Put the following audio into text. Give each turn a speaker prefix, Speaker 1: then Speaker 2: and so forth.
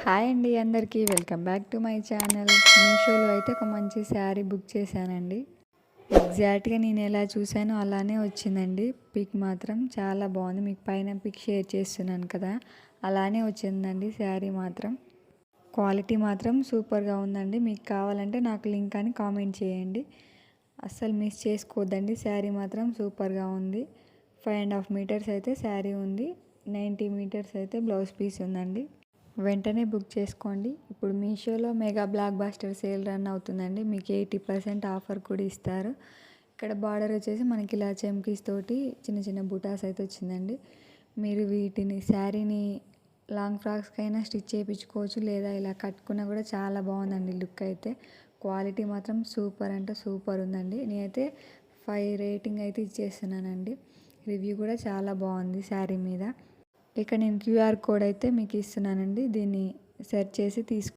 Speaker 1: Hi అండి అందరికీ welcome back to my channel. మీషోలో అయితే ఒక మంచి శారీ బుక్ చేశానండి. ఎగ్జాక్ట్గా నేను ఎలా చూశానో అలానే వచ్చిందండి. పిక్ మాత్రం చాలా బాగుంది. మీకు పైన పిక్ షేర్ చేస్తున్నాను కదా, అలానే వచ్చిందండి శారీ మాత్రం. క్వాలిటీ మాత్రం సూపర్గా ఉందండి. మీకు కావాలంటే నాకు లింక్ అని కామెంట్ చేయండి. అస్సలు మిస్ చేసుకోవద్దండి. శారీ మాత్రం సూపర్గా ఉంది. 5.5 మీటర్స్ అయితే శారీ ఉంది. 90 మీటర్స్ అయితే బ్లౌజ్ పీస్ ఉందండి. వెంటనే బుక్ చేసుకోండి. ఇప్పుడు మీషోలో mega block buster sale run అవుతుందండి. మీకు 80% ఆఫర్ కూడా ఇస్తారు. ఇక్కడ బార్డర్ వచ్చేసి మనకి ఇలా చెమ్కీస్ తోటి చిన్న చిన్న బుటాస్ అయితే వచ్చిందండి. మీరు వీటిని శారీని లాంగ్ ఫ్రాక్స్కైనా స్టిచ్ చేయించుకోవచ్చు, లేదా ఇలా కట్టుకున్నా కూడా చాలా బాగుందండి లుక్ అయితే. క్వాలిటీ మాత్రం సూపర్ అంటే సూపర్ ఉందండి. నేనైతే 5 రేటింగ్ అయితే ఇచ్చేస్తున్నానండి. రివ్యూ కూడా చాలా బాగుంది శారీ మీద. ఇక నేను క్యూఆర్ కోడ్ అయితే మీకు ఇస్తున్నానండి. దీన్ని సెర్చ్ చేసి